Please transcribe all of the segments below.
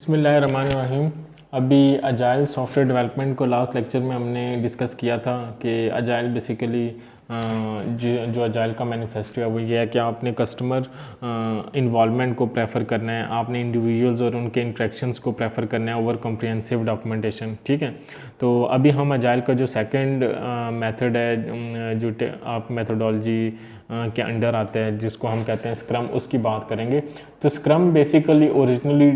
बिस्मिल्लाहिर्रहमानिर्रहीम। अभी agile software development को लास्ट लेक्चर में हमने डिस्कस किया था कि अजाइल बेसिकली जो अजाइल का मैनिफेस्टो है वो ये है कि आप अपने कस्टमर इन्वॉल्वमेंट को प्रेफर करना है, आपने इंडिविजुअल्स और उनके इंट्रैक्शंस को प्रेफर करना है ओवर कॉम्प्रिहेंसिव डॉक्यूमेंटेशन। ठीक है, तो अभी हम अजाइल का जो सेकंड मेथड है जो आप मेथोडोलॉजी के अंडर आता है जिसको हम कहते हैं स्क्रम, उसकी बात करेंगे। तो scrum basically originally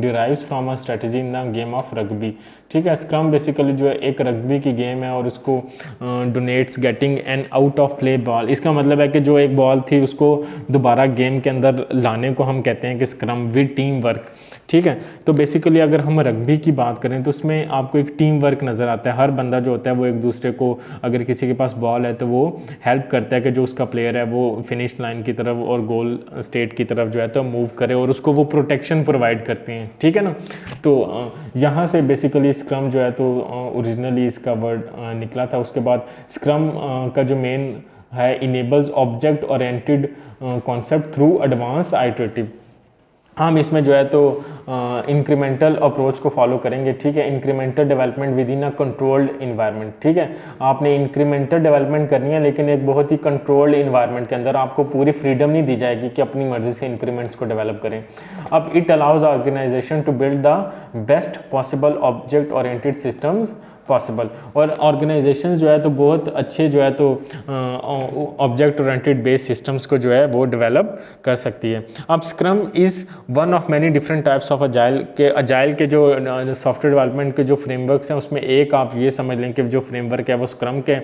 derives from a strategy in the game of rugby. ठीक है, स्क्रम बेसिकली जो है एक रग्बी की गेम है और उसको denotes getting an out of play ball. इसका मतलब है कि जो एक बॉल थी उसको दोबारा गेम के अंदर लाने को हम कहते हैं कि स्क्रम विद टीम वर्क। ठीक है, तो बेसिकली अगर हम रग्बी की बात करें तो उसमें आपको एक टीम वर्क नज़र आता है। हर बंदा जो होता है वो एक दूसरे को, अगर किसी के पास बॉल है तो वो हेल्प करता है कि जो उसका प्लेयर है वो फिनिश लाइन की तरफ और गोल स्टेट की तरफ जो है तो मूव करे और उसको वो प्रोटेक्शन प्रोवाइड करते हैं। ठीक है ना, तो यहाँ से बेसिकली स्क्रम जो है तो ओरिजिनली इसका वर्ड निकला था। उसके बाद स्क्रम का जो मेन है enables object oriented concept through advance iterative. हम इसमें जो है तो इंक्रीमेंटल अप्रोच को फॉलो करेंगे। ठीक है, incremental development with in a controlled environment. ठीक है, आपने इंक्रीमेंटल डेवलपमेंट करनी है लेकिन एक बहुत ही कंट्रोल्ड इन्वायरमेंट के अंदर। आपको पूरी फ्रीडम नहीं दी जाएगी कि अपनी मर्जी से इंक्रीमेंट्स को डेवलप करें। अब it allows organisation to build the best possible object oriented systems possible. और ऑर्गेनाइजेशन जो है तो बहुत अच्छे जो है तो ऑब्जेक्ट ओरिएंटेड बेस्ड सिस्टम्स को जो है वो डेवलप कर सकती है। अब scrum is one of many different types of agile के जो सॉफ्टवेयर डेवलपमेंट के जो फ्रेमवर्क्स हैं उसमें एक आप ये समझ लें कि जो फ्रेमवर्क है वो स्क्रम के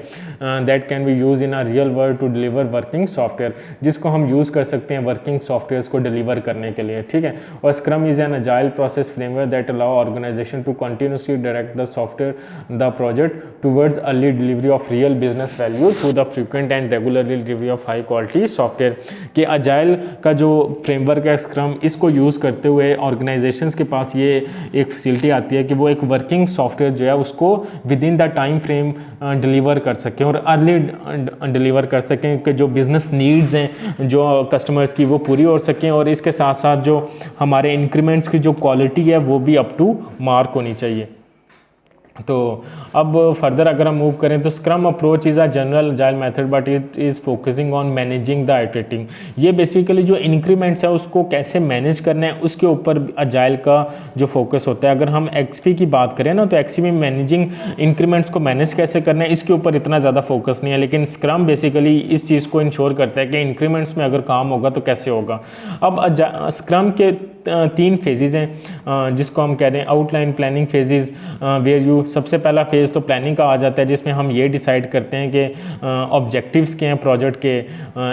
that can be use in a real world to deliver working software, जिसको हम यूज़ कर सकते हैं वर्किंग सॉफ्टवेयर को डिलीवर करने के लिए। ठीक है, और scrum is an agile process framework that allow organisation to continuously direct the software the project towards early delivery of real business value through the frequent and regular delivery of high quality software। कि agile का जो framework है scrum, इसको use करते हुए organisations के पास ये एक फैसिलिटी आती है कि वो एक वर्किंग सॉफ्टवेयर जो है उसको with in the time frame deliver कर सकें और अर्ली डिलीवर कर सकें कि जो बिज़नेस नीड्स हैं जो कस्टमर्स की वो पूरी हो सकें और इसके साथ साथ जो हमारे इंक्रीमेंट्स की जो क्वालिटी है वो भी अप टू मार्क होनी चाहिए। तो अब फर्दर अगर हम मूव करें तो scrum approach is a general agile method but it is focusing on managing the iterating. ये बेसिकली जो इंक्रीमेंट्स है उसको कैसे मैनेज करना है उसके ऊपर अजाइल का जो फोकस होता है। अगर हम एक्सपी की बात करें ना तो एक्सपी में मैनेजिंग इंक्रीमेंट्स को मैनेज कैसे करना है इसके ऊपर इतना ज़्यादा फोकस नहीं है, लेकिन स्क्रम बेसिकली इस चीज़ को इंश्योर करता है कि इंक्रीमेंट्स में अगर काम होगा तो कैसे होगा। अब स्क्रम के 3 फेजेस हैं जिसको हम कह रहे हैं outline planning phases, where you सबसे पहला फेज़ तो प्लानिंग का आ जाता है जिसमें हम ये डिसाइड करते हैं कि ऑब्जेक्टिव्स क्या हैं प्रोजेक्ट के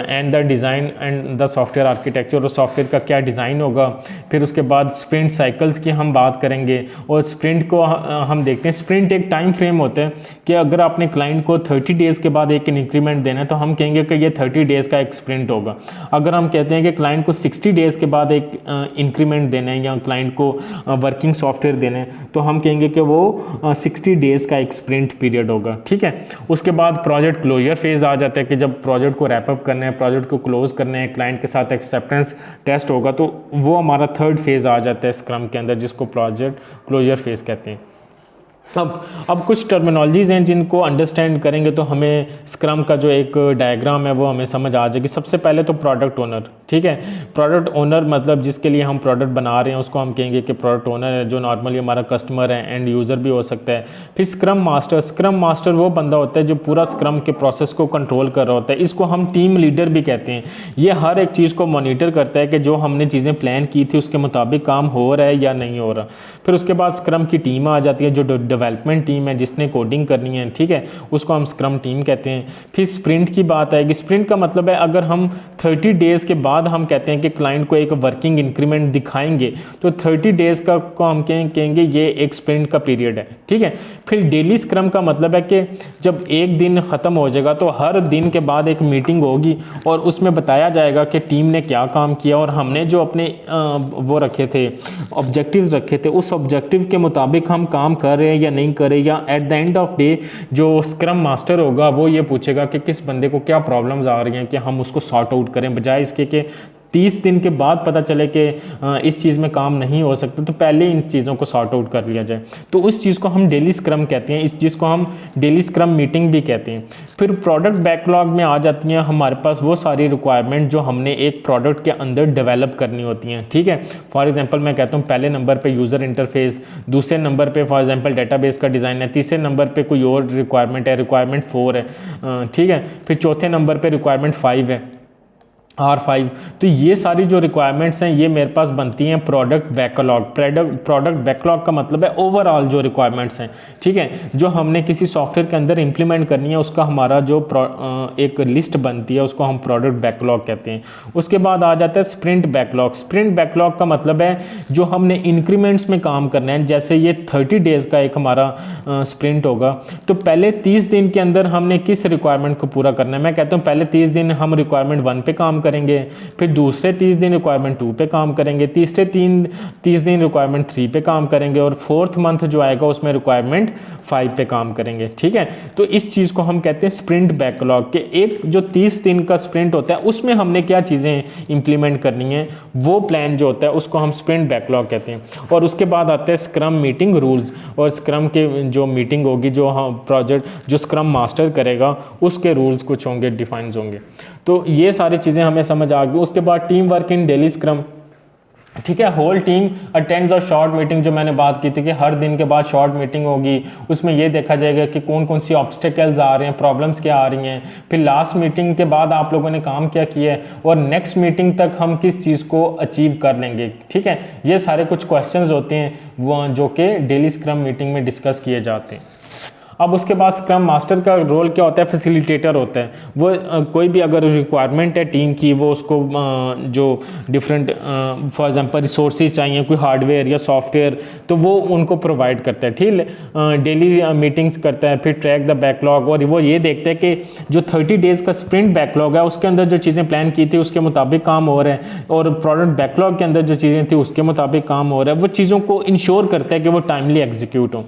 and the design and the software architecture और सॉफ्टवेयर का क्या डिज़ाइन होगा। फिर उसके बाद स्प्रिंट साइकिल्स की हम बात करेंगे और स्प्रिंट को हम देखते हैं। स्प्रिंट एक टाइम फ्रेम होता है कि अगर आपने क्लाइंट को 30 डेज़ के बाद एक इंक्रीमेंट देना है तो हम कहेंगे कि ये 30 डेज़ का एक स्प्रिंट होगा। अगर हम कहते हैं कि क्लाइंट को 60 डेज़ के बाद एक इंक्रीमेंट देना है या क्लाइंट को वर्किंग सॉफ्टवेयर देना है तो हम कहेंगे कि वो 60 डेज़ का एक स्प्रिंट पीरियड होगा। ठीक है, उसके बाद प्रोजेक्ट क्लोजर फेज़ आ जाता है कि जब प्रोजेक्ट को रैपअप करना है, प्रोजेक्ट को क्लोज करना है, क्लाइंट के साथ एक्सेप्टेंस टेस्ट होगा तो वो हमारा थर्ड फेज़ आ जाता है स्क्रम के अंदर जिसको प्रोजेक्ट क्लोजर फेज़ कहते हैं। अब कुछ टर्मिनोलॉजीज़ हैं जिनको अंडरस्टैंड करेंगे तो हमें स्क्रम का जो एक डायग्राम है वो हमें समझ आ जाएगी। सबसे पहले तो प्रोडक्ट ओनर। ठीक है, प्रोडक्ट ओनर मतलब जिसके लिए हम प्रोडक्ट बना रहे हैं उसको हम कहेंगे कि प्रोडक्ट ओनर है, जो नॉर्मली हमारा कस्टमर है, एंड यूज़र भी हो सकता है। फिर स्क्रम मास्टर। स्क्रम मास्टर वो बंदा होता है जो पूरा स्क्रम के प्रोसेस को कंट्रोल कर रहा होता है, इसको हम टीम लीडर भी कहते हैं। ये हर एक चीज़ को मॉनिटर करता है कि जो हमने चीज़ें प्लान की थी उसके मुताबिक काम हो रहा है या नहीं हो रहा। फिर उसके बाद स्क्रम की टीम आ जाती है जो डेवलपमेंट टीम है जिसने कोडिंग करनी है। ठीक है, उसको हम स्क्रम टीम कहते हैं। फिर स्प्रिंट की बात आएगी। स्प्रिंट का मतलब है अगर हम 30 डेज़ के बाद हम कहते हैं कि क्लाइंट को एक वर्किंग इंक्रीमेंट दिखाएंगे तो 30 डेज़ का को हम कहेंगे ये एक स्प्रिंट का पीरियड है। ठीक है, फिर डेली स्क्रम का मतलब है कि जब एक दिन ख़त्म हो जाएगा तो हर दिन के बाद एक मीटिंग होगी और उसमें बताया जाएगा कि टीम ने क्या काम किया और हमने जो अपने वो रखे थे ऑब्जेक्टिव्स रखे थे उस ऑब्जेक्टिव के मुताबिक हम काम कर रहे हैं या नहीं कर रहे। या at the end of day जो स्क्रम मास्टर होगा वो ये पूछेगा कि किस बंदे को क्या प्रॉब्लम्स आ रही हैं कि हम उसको सॉर्ट आउट करें, बजाय इसके कि 30 दिन के बाद पता चले कि इस चीज़ में काम नहीं हो सकता, तो पहले इन चीज़ों को सॉर्ट आउट कर लिया जाए। तो उस चीज़ को हम डेली स्क्रम कहते हैं, इस चीज़ को हम डेली स्क्रम मीटिंग भी कहते हैं। फिर प्रोडक्ट बैकलॉग में आ जाती हैं हमारे पास वो सारी रिक्वायरमेंट जो हमने एक प्रोडक्ट के अंदर डेवलप करनी होती हैं, ठीक है। फॉर एग्जांपल मैं कहता हूँ पहले नंबर पे यूज़र इंटरफेस, दूसरे नंबर पे फॉर एग्जांपल डेटाबेस का डिज़ाइन है, तीसरे नंबर पे कोई और रिक्वायरमेंट है, रिक्वायरमेंट 4 है, ठीक है। फिर चौथे नंबर पे रिक्वायरमेंट 5 है, R5। तो ये सारी जो रिक्वायरमेंट्स हैं ये मेरे पास बनती हैं प्रोडक्ट बैकलॉग। प्रोडक्ट बैकलॉग का मतलब है ओवरऑल जो रिक्वायरमेंट्स हैं, ठीक है, जो हमने किसी सॉफ्टवेयर के अंदर इंप्लीमेंट करनी है, उसका हमारा जो एक लिस्ट बनती है उसको हम प्रोडक्ट बैकलॉग कहते हैं। उसके बाद आ जाता है स्प्रिंट बैकलॉग। स्प्रिंट बैकलॉग का मतलब है जो हमने इंक्रीमेंट्स में काम करना है, जैसे ये 30 डेज़ का एक हमारा स्प्रिंट होगा, तो पहले 30 दिन के अंदर हमने किस रिक्वायरमेंट को पूरा करना है। मैं कहता हूँ पहले 30 दिन हम रिक्वायरमेंट 1 पे काम करेंगे, फिर दूसरे 30 दिन रिक्वायरमेंट 2 पे काम करेंगे, तीसरे 30 दिन रिक्वायरमेंट 3 पे काम करेंगे, और फोर्थ मंथ जो आएगा उसमें रिक्वायरमेंट 5 पे काम करेंगे, ठीक है। तो इस चीज़ को हम कहते हैं स्प्रिंट बैकलॉग के। एक जो 30 दिन का स्प्रिंट होता है उसमें हमने क्या चीज़ें इंप्लीमेंट करनी है, वो प्लान जो होता है उसको हम स्प्रिंट बैकलॉग कहते हैं। और उसके बाद आते हैं स्क्रम मीटिंग रूल्स, और स्क्रम के जो मीटिंग होगी, जो प्रोजेक्ट जो स्क्रम मास्टर करेगा उसके रूल्स कुछ होंगे, डिफाइंस होंगे। तो ये सारी चीज़ें हमें समझ आ गई। उसके बाद team work in daily scrum, ठीक है। Whole team attends a short meeting, जो मैंने बात की थी कि हर दिन के बाद शॉर्ट मीटिंग होगी, उसमें ये देखा जाएगा कि कौन कौन सी ऑब्स्टिकल्स आ रहे हैं, प्रॉब्लम्स क्या आ रही हैं, फिर लास्ट मीटिंग के बाद आप लोगों ने काम क्या किया है, और नेक्स्ट मीटिंग तक हम किस चीज़ को अचीव कर लेंगे, ठीक है। ये सारे कुछ क्वेश्चंस होते हैं वो जो कि डेली स्क्रम मीटिंग में डिस्कस किए जाते हैं। अब उसके बाद स्क्रम मास्टर का रोल क्या होता है, फैसिलिटेटर होता है। वो कोई भी अगर रिक्वायरमेंट है टीम की, वो उसको जो डिफरेंट फॉर एग्जांपल रिसोर्सेज चाहिए, कोई हार्डवेयर या सॉफ्टवेयर, तो वो उनको प्रोवाइड करता है, ठीक है। डेली मीटिंग्स करता है, फिर ट्रैक द बैकलॉग, और वो ये देखते हैं कि जो 30 डेज़ का स्प्रिंट बैकलॉग है उसके अंदर जो चीज़ें प्लान की थी उसके मुताबिक काम हो रहा है, और प्रोडक्ट बैकलॉग के अंदर जो चीज़ें थी उसके मुताबिक काम हो रहा है। वो चीज़ों को इंश्योर करता है कि वो टाइमली एग्जीक्यूट हो।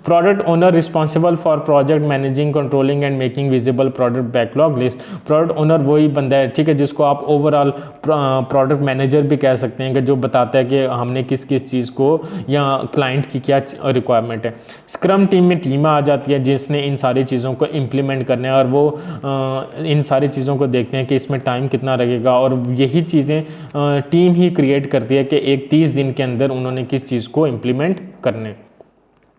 Product owner responsible for project managing, controlling and making visible product backlog list. Product owner वही बंदा है, ठीक है, जिसको आप ओवरऑल प्रोडक्ट मैनेजर भी कह सकते हैं, कि जो बताता है कि हमने किस किस चीज़ को या क्लाइंट की क्या रिक्वायरमेंट है। स्क्रम टीम में टीम आ जाती है जिसने इन सारी चीज़ों को इम्प्लीमेंट करना है, और वो इन सारी चीज़ों को देखते हैं कि इसमें टाइम कितना लगेगा, और यही चीज़ें टीम ही क्रिएट करती है कि एक 30 दिन के अंदर उन्होंने किस चीज़ को इम्प्लीमेंट करने।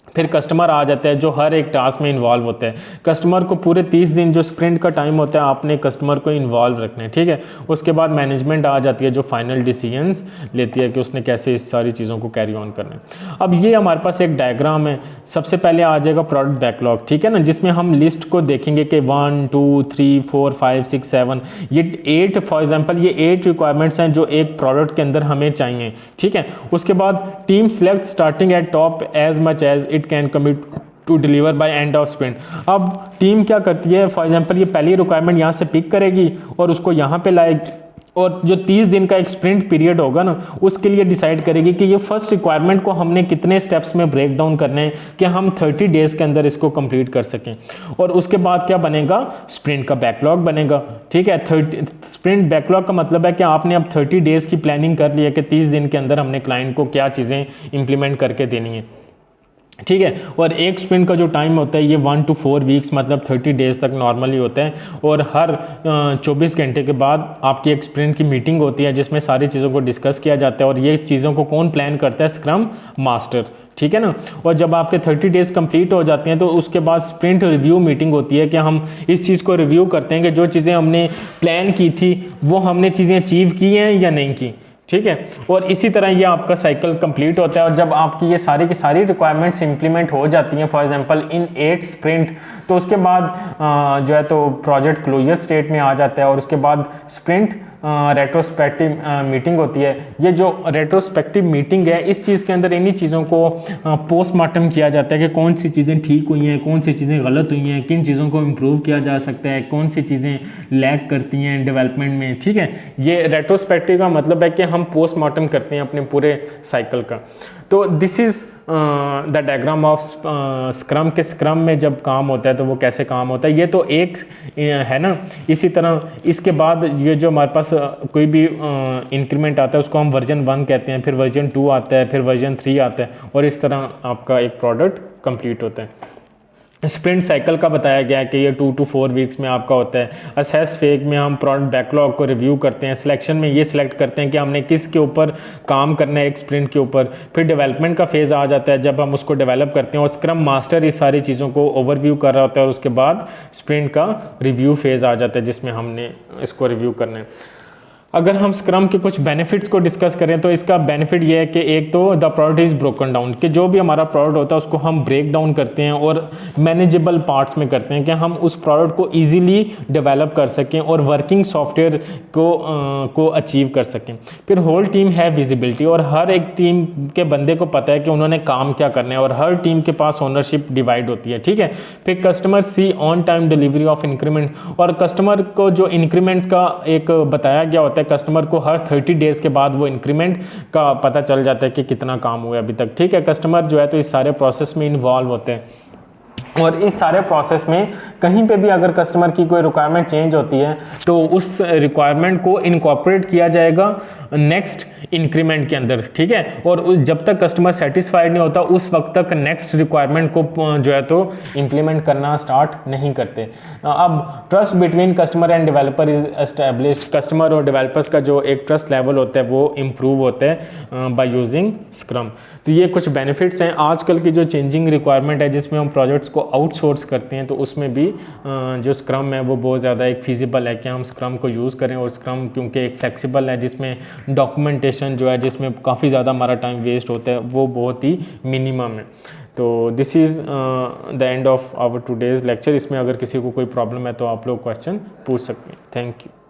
फिर कस्टमर आ जाता है जो हर एक टास्क में इन्वॉल्व होता है। कस्टमर को पूरे 30 दिन जो स्प्रिंट का टाइम होता है आपने कस्टमर को इन्वॉल्व रखना है, ठीक है। उसके बाद मैनेजमेंट आ जाती है जो फाइनल डिसीजंस लेती है कि उसने कैसे इस सारी चीज़ों को कैरी ऑन करना है। अब ये हमारे पास एक डायग्राम है। सबसे पहले आ जाएगा प्रोडक्ट बैकलॉग, ठीक है ना, जिसमें हम लिस्ट को देखेंगे कि 1 2 3 4 5 6 7 ये 8 फॉर एग्जाम्पल ये 8 रिक्वायरमेंट्स हैं जो एक प्रोडक्ट के अंदर हमें चाहिए, ठीक है। उसके बाद team select starting at top as much as it can commit to deliver by end of sprint. अब टीम क्या करती है, फॉर एग्जांपल ये पहली रिक्वायरमेंट यहाँ से पिक करेगी और उसको यहाँ पे लाएगी, और जो 30 दिन का एक स्प्रिंट पीरियड होगा ना उसके लिए डिसाइड करेगी कि ये फर्स्ट रिक्वायरमेंट को हमने कितने स्टेप्स में ब्रेक डाउन करने हैं कि हम 30 डेज़ के अंदर इसको कंप्लीट कर सकें। और उसके बाद क्या बनेगा, स्प्रिंट का बैकलॉग बनेगा, ठीक है। स्प्रिंट बैकलॉग का मतलब है कि आपने अब 30 डेज़ की प्लानिंग कर ली है कि 30 दिन के अंदर हमने क्लाइंट को क्या चीज़ें इंप्लीमेंट करके देनी है, ठीक है। और एक स्प्रिंट का जो टाइम होता है ये 1 to 4 वीक्स मतलब 30 डेज़ तक नॉर्मली होता है, और हर 24 घंटे के बाद आपकी एक स्प्रिंट की मीटिंग होती है जिसमें सारी चीज़ों को डिस्कस किया जाता है, और ये चीज़ों को कौन प्लान करता है, स्क्रम मास्टर, ठीक है ना। और जब आपके 30 डेज़ कंप्लीट हो जाते हैं तो उसके बाद स्प्रिंट रिव्यू मीटिंग होती है कि हम इस चीज़ को रिव्यू करते हैं कि जो चीज़ें हमने प्लान की थी वो हमने चीज़ें अचीव की हैं या नहीं की, ठीक है। और इसी तरह ये आपका साइकिल कंप्लीट होता है, और जब आपकी ये सारी की सारी रिक्वायरमेंट्स इंप्लीमेंट हो जाती हैं फॉर एग्जांपल इन 8 स्प्रिंट, तो उसके बाद जो है तो प्रोजेक्ट क्लोजर स्टेट में आ जाता है, और उसके बाद स्प्रिंट रेट्रोस्पेक्टिव मीटिंग होती है। ये जो रेट्रोस्पेक्टिव मीटिंग है इस चीज़ के अंदर इन्हीं चीज़ों को पोस्टमार्टम किया जाता है कि कौन सी चीज़ें ठीक हुई हैं, कौन सी चीज़ें गलत हुई हैं, किन चीज़ों को इम्प्रूव किया जा सकता है, कौन सी चीज़ें लैग करती हैं डेवलपमेंट में, ठीक है। ये रेट्रोस्पेक्टिव का मतलब है कि हम पोस्टमार्टम करते हैं अपने पूरे साइकिल का। तो this is the diagram of scrum के स्क्रम में जब काम होता है तो वो कैसे काम होता है, ये तो एक है ना। इसी तरह इसके बाद ये जो हमारे पास कोई भी इंक्रीमेंट आता है उसको हम वर्जन 1 कहते हैं, फिर वर्जन 2 आता है, फिर वर्जन 3 आता है, और इस तरह आपका एक प्रोडक्ट कंप्लीट होता है। स्प्रिंट साइकिल का बताया गया है कि ये 2 to 4 वीक्स में आपका होता है। असेस फेज में हम प्रोडक्ट बैकलॉग को रिव्यू करते हैं। सिलेक्शन में ये सिलेक्ट करते हैं कि हमने किस के ऊपर काम करना है एक स्प्रिंट के ऊपर। फिर डेवलपमेंट का फेज़ आ जाता है जब हम उसको डेवलप करते हैं, और स्क्रम मास्टर इस सारी चीज़ों को ओवरव्यू कर रहा होता है, और उसके बाद स्प्रिंट का रिव्यू फेज़ आ जाता है जिसमें हमने इसको रिव्यू करना है। अगर हम स्क्रम के कुछ बेनिफिट्स को डिस्कस करें तो इसका बेनिफिट ये है कि एक तो the product is broken down, कि जो भी हमारा प्रोडक्ट होता है उसको हम ब्रेक डाउन करते हैं और मैनेजेबल पार्ट्स में करते हैं कि हम उस प्रोडक्ट को इजीली डेवलप कर सकें और वर्किंग सॉफ्टवेयर को अचीव कर सकें। फिर होल टीम है विजिबिलिटी, और हर एक टीम के बंदे को पता है कि उन्होंने काम क्या करना है, और हर टीम के पास ओनरशिप डिवाइड होती है, ठीक है। फिर customer see on time delivery of increment, और कस्टमर को जो इंक्रीमेंट्स का एक बताया गया होता है, कस्टमर को हर 30 डेज के बाद वो इंक्रीमेंट का पता चल जाता है कि कितना काम हुआ अभी तक, ठीक है। कस्टमर जो है तो इस सारे प्रोसेस में इन्वॉल्व होते हैं, और इस सारे प्रोसेस में कहीं पे भी अगर कस्टमर की कोई रिक्वायरमेंट चेंज होती है तो उस रिक्वायरमेंट को इनकॉर्पोरेट किया जाएगा नेक्स्ट इंक्रीमेंट के अंदर, ठीक है। और जब तक कस्टमर सेटिस्फाइड नहीं होता उस वक्त तक नेक्स्ट रिक्वायरमेंट को जो है तो इम्प्लीमेंट करना स्टार्ट नहीं करते। अब trust between customer end developer is established, customer और डेवलपर्स का जो एक ट्रस्ट लेवल होता है वो इम्प्रूव होता है बाय यूजिंग स्क्रम। तो ये कुछ बेनिफिट्स हैं। आजकल की जो चेंजिंग रिक्वायरमेंट है जिसमें हम प्रोजेक्ट्स को आउटसोर्स करते हैं, तो उसमें भी जो स्क्रम है वो बहुत ज़्यादा एक फिजिबल है कि हम स्क्रम को यूज़ करें, और स्क्रम क्योंकि एक फ्लेक्सिबल है जिसमें डॉक्यूमेंटेशन जो है जिसमें काफ़ी ज़्यादा हमारा टाइम वेस्ट होता है वो बहुत ही मिनिमम है। तो this is the end of our today's lecture. इसमें अगर किसी को कोई प्रॉब्लम है तो आप लोग क्वेश्चन पूछ सकते हैं। Thank you.